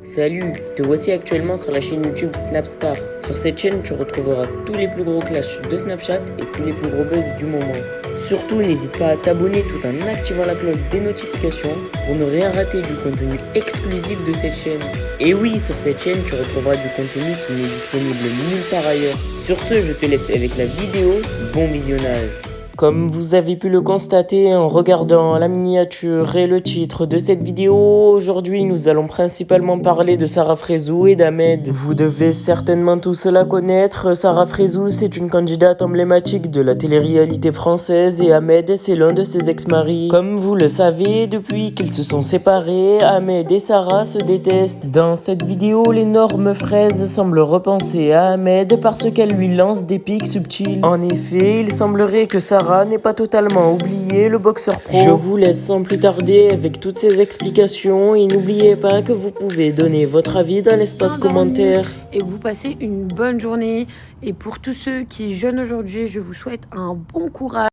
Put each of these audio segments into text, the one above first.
Salut, te voici actuellement sur la chaîne YouTube Snapstar. Sur cette chaîne, tu retrouveras tous les plus gros clashs de Snapchat et tous les plus gros buzz du moment. Surtout, n'hésite pas à t'abonner tout en activant la cloche des notifications pour ne rien rater du contenu exclusif de cette chaîne. Et oui, sur cette chaîne, tu retrouveras du contenu qui n'est disponible nulle part ailleurs. Sur ce, je te laisse avec la vidéo. Bon visionnage. Comme vous avez pu le constater en regardant la miniature et le titre de cette vidéo, aujourd'hui nous allons principalement parler de Sarah Frézou et d'Ahmed. Vous devez certainement tous la connaître. Sarah Frézou, c'est une candidate emblématique de la télé-réalité française et Ahmed, c'est l'un de ses ex-maris. Comme vous le savez, depuis qu'ils se sont séparés, Ahmed et Sarah se détestent. Dans cette vidéo, l'énorme fraise semble repenser à Ahmed parce qu'elle lui lance des pics subtils. En effet, il semblerait que Sarah n'est pas totalement oublié le boxeur pro. Je vous laisse sans plus tarder avec toutes ces explications et n'oubliez pas que vous pouvez donner votre avis dans l'espace commentaire. Et vous passez une bonne journée. Et pour tous ceux qui jeûnent aujourd'hui, je vous souhaite un bon courage,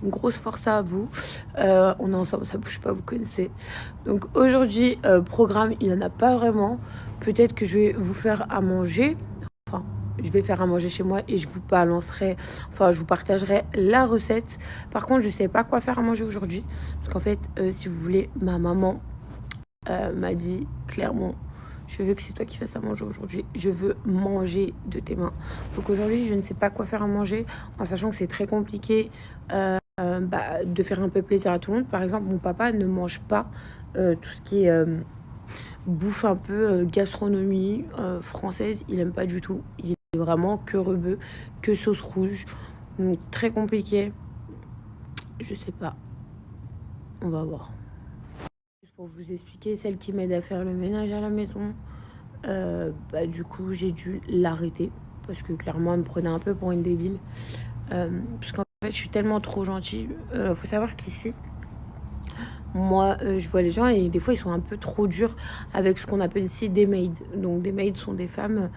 une grosse force à vous. On est ensemble, ça bouge pas, vous connaissez. Donc aujourd'hui, programme, il n'y en a pas vraiment. Peut-être que je vais vous faire à manger. Enfin, je vais faire à manger chez moi et je vous balancerai, enfin je vous partagerai la recette. Par contre, je sais pas quoi faire à manger aujourd'hui. Parce qu'en fait, si vous voulez, ma maman m'a dit clairement, je veux que c'est toi qui fasses à manger aujourd'hui. Je veux manger de tes mains. Donc aujourd'hui, je ne sais pas quoi faire à manger, en sachant que c'est très compliqué de faire un peu plaisir à tout le monde. Par exemple, mon papa ne mange pas tout ce qui est bouffe un peu gastronomie française. Il aime pas du tout. Il est vraiment que rebeu, que sauce rouge. Donc très compliqué. Je sais pas. On va voir. Pour vous expliquer, celle qui m'aide à faire le ménage à la maison, du coup j'ai dû l'arrêter parce que clairement elle me prenait un peu pour une débile, parce qu'en fait je suis tellement trop gentille. Faut savoir qu'ici moi je vois les gens et des fois ils sont un peu trop durs avec ce qu'on appelle ici des maids. Donc des maids sont des femmes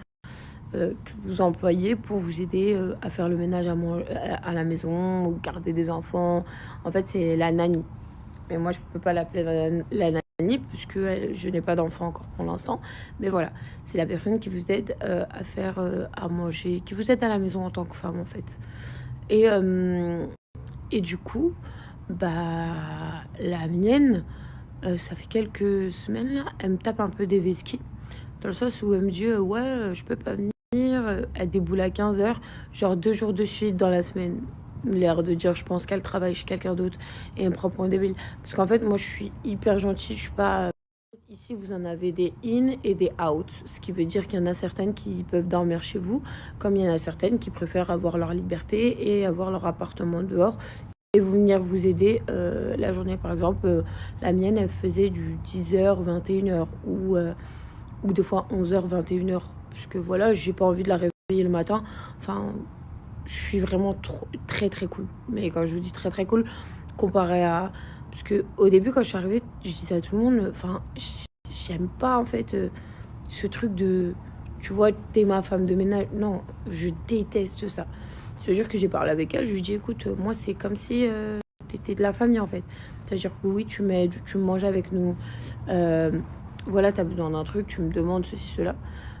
que vous employez pour vous aider à faire le ménage à la maison ou garder des enfants. En fait c'est la nanny. Mais moi, je peux pas l'appeler la nanny puisque je n'ai pas d'enfant encore pour l'instant. Mais voilà, c'est la personne qui vous aide à faire à manger, qui vous aide à la maison en tant que femme en fait. Et du coup, la mienne, ça fait quelques semaines là, elle me tape un peu des vesquilles. Dans le sens où elle me dit ouais, je peux pas venir. Elle déboule à 15h, genre 2 jours de suite dans la semaine. L'air de dire je pense qu'elle travaille chez quelqu'un d'autre et elle me prend pour un débile. Parce qu'en fait moi je suis hyper gentille, je suis pas... Ici vous en avez des in et des out, ce qui veut dire qu'il y en a certaines qui peuvent dormir chez vous, comme il y en a certaines qui préfèrent avoir leur liberté et avoir leur appartement dehors et vous venir vous aider la journée. Par exemple la mienne elle faisait du 10h 21h ou des fois 11h 21h, puisque voilà j'ai pas envie de la réveiller le matin. Enfin je suis vraiment très très cool. Mais quand je vous dis très très cool, comparé à... Parce que au début, quand je suis arrivée, je disais à tout le monde, enfin, j'aime pas en fait ce truc de... Tu vois, t'es ma femme de ménage. Non, je déteste ça. C'est-à-dire que j'ai parlé avec elle, je lui ai dit, écoute, moi c'est comme si t'étais de la famille en fait. C'est-à-dire que oui, tu m'aides, tu manges avec nous. Voilà, t'as besoin d'un truc, tu me demandes ceci, cela.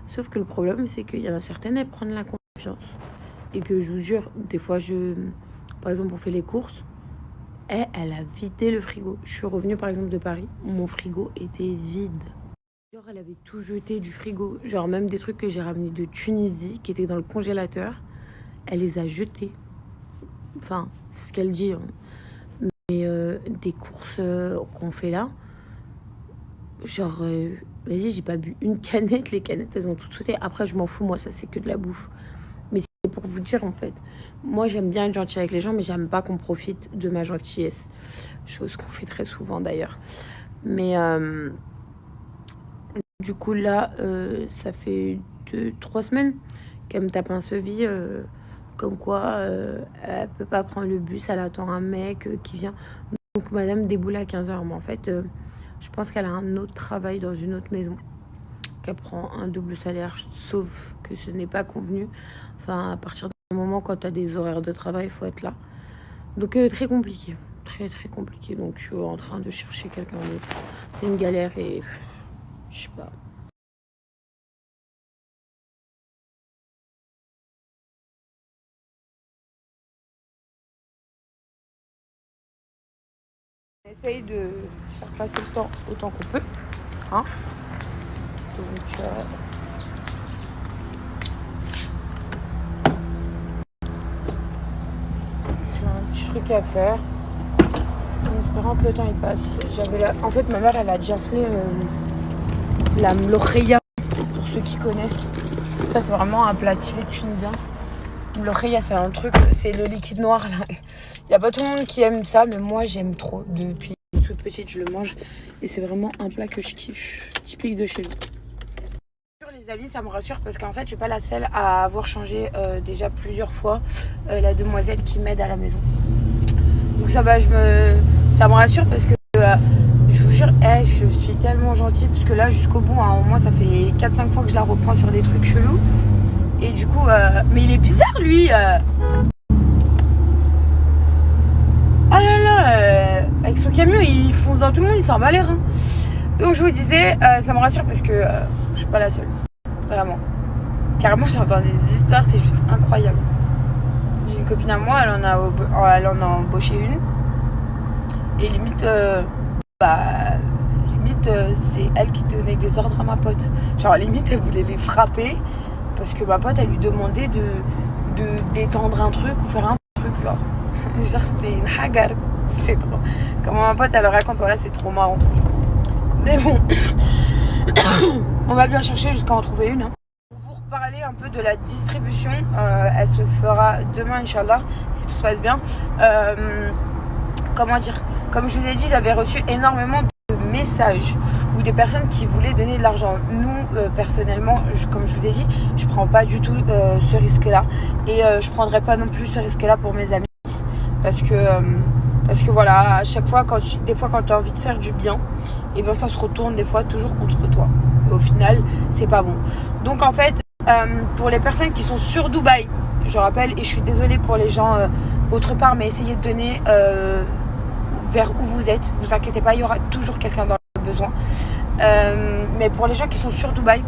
Sauf que le problème, c'est qu'il y en a certaines, elles prennent la confiance. Et que je vous jure, des fois, par exemple, on fait les courses, et elle a vidé le frigo. Je suis revenue, par exemple, de Paris, mon frigo était vide. Genre, elle avait tout jeté du frigo. Genre, même des trucs que j'ai ramenés de Tunisie, qui étaient dans le congélateur, elle les a jetés. Enfin, c'est ce qu'elle dit. Hein. Mais des courses qu'on fait là, genre, vas-y, j'ai pas bu une canette. Les canettes, elles ont toutes sauté. Après, je m'en fous, moi, ça, c'est que de la bouffe. Pour vous dire en fait, moi j'aime bien être gentille avec les gens mais j'aime pas qu'on profite de ma gentillesse, chose qu'on fait très souvent d'ailleurs. Mais du coup là ça fait 2-3 semaines qu'elle me tape un sevi comme quoi elle peut pas prendre le bus, elle attend un mec qui vient. Donc madame déboule à 15h, mais en fait je pense qu'elle a un autre travail dans une autre maison, qu'elle prend un double salaire, sauf que ce n'est pas convenu. Enfin, à partir d'un moment, quand tu as des horaires de travail, il faut être là. Donc, très compliqué. Très, très compliqué. Donc, je suis en train de chercher quelqu'un d'autre. C'est une galère et... Je sais pas. essaye de faire passer le temps autant qu'on peut. Hein, donc, j'ai un petit truc à faire. En espérant que le temps il passe. En fait, ma mère, elle a déjà fait la mlocheya, pour ceux qui connaissent. Ça, c'est vraiment un plat typique tunisien. Mlocheya, c'est un truc, c'est le liquide noir là. Il n'y a pas tout le monde qui aime ça, mais moi j'aime trop. Depuis toute petite, je le mange. Et c'est vraiment un plat que je kiffe, typique de chez nous. Les amis, ça me rassure parce qu'en fait, je suis pas la seule à avoir changé déjà plusieurs fois la demoiselle qui m'aide à la maison. Donc ça va, ça me rassure parce que je vous jure, je suis tellement gentille parce que là, jusqu'au bout, hein, au moins, ça fait 4-5 fois que je la reprends sur des trucs chelous. Et du coup, mais il est bizarre lui. Ah là là, avec son camion, il fonce dans tout le monde, il s'en bat les reins. Donc je vous disais, ça me rassure parce que je suis pas la seule. Vraiment. Carrément, j'entends des histoires, c'est juste incroyable. J'ai une copine à moi, elle en a embauché une. Et limite, c'est elle qui donnait des ordres à ma pote. Genre, limite, elle voulait les frapper parce que ma pote, elle lui demandait d'étendre un truc ou faire un truc, genre. Genre, c'était une hagar. C'est trop. Comme ma pote, elle le raconte, voilà, c'est trop marrant. Mais bon, on va bien chercher jusqu'à en trouver une. Hein. Pour vous reparler un peu de la distribution, elle se fera demain, Inch'Allah, si tout se passe bien. Comment dire ? Comme je vous ai dit, j'avais reçu énormément de messages ou des personnes qui voulaient donner de l'argent. Nous, personnellement, comme je vous ai dit, je prends pas du tout ce risque-là. Et je prendrai pas non plus ce risque-là pour mes amis. Parce que voilà, à chaque fois, des fois quand tu as envie de faire du bien, et ben ça se retourne des fois toujours contre toi. Et au final, c'est pas bon. Donc en fait, pour les personnes qui sont sur Dubaï, je rappelle, et je suis désolée pour les gens autre part, mais essayez de donner vers où vous êtes. Vous inquiétez pas, il y aura toujours quelqu'un dans le besoin. Mais pour les gens qui sont sur Dubaï,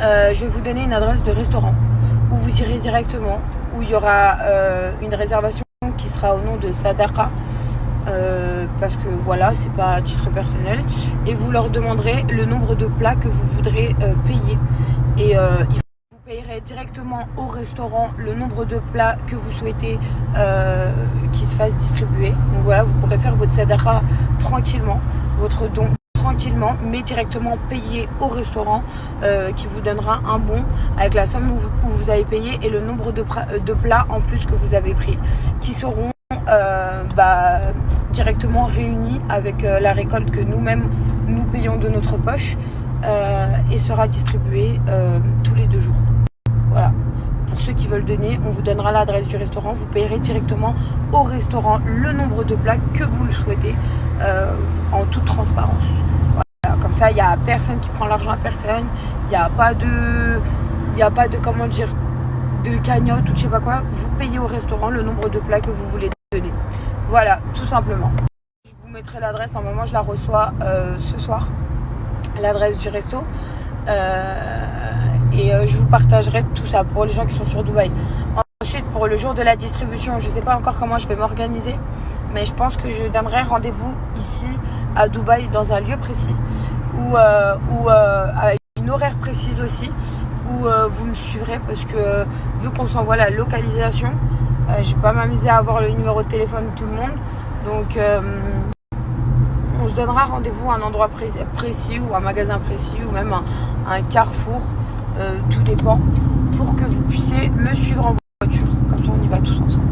je vais vous donner une adresse de restaurant où vous irez directement, où il y aura une réservation qui sera au nom de Sadaqa, parce que voilà, c'est pas à titre personnel, et vous leur demanderez le nombre de plats que vous voudrez payer, et vous payerez directement au restaurant le nombre de plats que vous souhaitez qui se fasse distribuer. Donc voilà, vous pourrez faire votre Sadaqa tranquillement, votre don tranquillement, mais directement payé au restaurant qui vous donnera un bon avec la somme où vous avez payé et le nombre de plats en plus que vous avez pris, qui seront directement réunis avec la récolte que nous-mêmes nous payons de notre poche et sera distribué tous les 2 jours. Voilà. Pour ceux qui veulent donner, on vous donnera l'adresse du restaurant. Vous payerez directement au restaurant le nombre de plats que vous le souhaitez en toute transparence. Voilà. Comme ça, il n'y a personne qui prend l'argent à personne. Il n'y a pas de comment dire, de cagnotte ou je sais pas quoi. Vous payez au restaurant le nombre de plats que vous voulez donner. Voilà, tout simplement. Je vous mettrai l'adresse. Normalement, je la reçois ce soir. L'adresse du resto. Et je vous partagerai tout ça pour les gens qui sont sur Dubaï. Ensuite, pour le jour de la distribution, je ne sais pas encore comment je vais m'organiser, mais je pense que je donnerai rendez-vous ici à Dubaï dans un lieu précis ou avec une horaire précise aussi, où vous me suivrez parce que vu qu'on s'envoie la localisation, je vais pas m'amuser à avoir le numéro de téléphone de tout le monde, donc on se donnera rendez-vous à un endroit précis ou un magasin précis ou même un carrefour, tout dépend, pour que vous puissiez me suivre en voiture. Comme ça, on y va tous ensemble.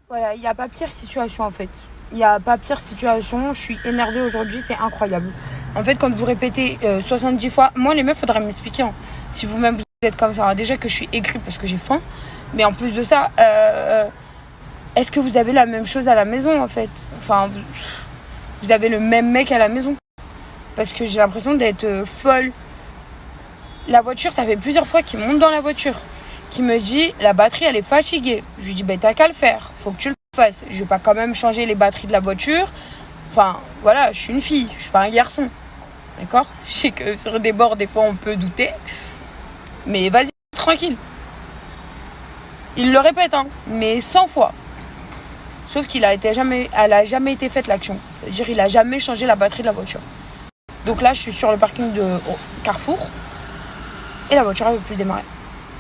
Voilà, il n'y a pas pire situation en fait. Il n'y a pas pire situation. Je suis énervée aujourd'hui, c'est incroyable. En fait, quand vous répétez 70 fois, moi les meufs, faudrait m'expliquer. Hein, si vous-même vous êtes comme ça. Alors, déjà que je suis aigrie parce que j'ai faim, mais en plus de ça, est-ce que vous avez la même chose à la maison en fait? Enfin, vous avez le même mec à la maison? Parce que j'ai l'impression d'être folle. La voiture, ça fait plusieurs fois qu'il monte dans la voiture, qui me dit la batterie elle est fatiguée. Je lui dis t'as qu'à le faire, faut que tu le fasses. Je vais pas quand même changer les batteries de la voiture. Enfin voilà, je suis une fille, je suis pas un garçon. D'accord? Je sais que sur des bords des fois on peut douter, mais vas-y tranquille. Il le répète mais 100 fois. Sauf elle a jamais été faite l'action. C'est-à-dire il a jamais changé la batterie de la voiture. Donc là, je suis sur le parking de Carrefour et la voiture ne veut plus démarrer.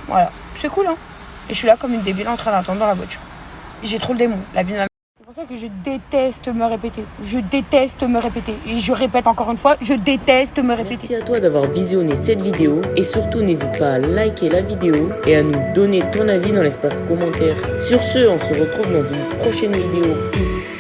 Voilà, c'est cool, hein. Et je suis là comme une débile en train d'attendre dans la voiture. J'ai trop le démon, la vie de ma mère. C'est pour ça que je déteste me répéter. Je déteste me répéter. Et je répète encore une fois, je déteste me répéter. Merci à toi d'avoir visionné cette vidéo et surtout n'hésite pas à liker la vidéo et à nous donner ton avis dans l'espace commentaire. Sur ce, on se retrouve dans une prochaine vidéo. Peace.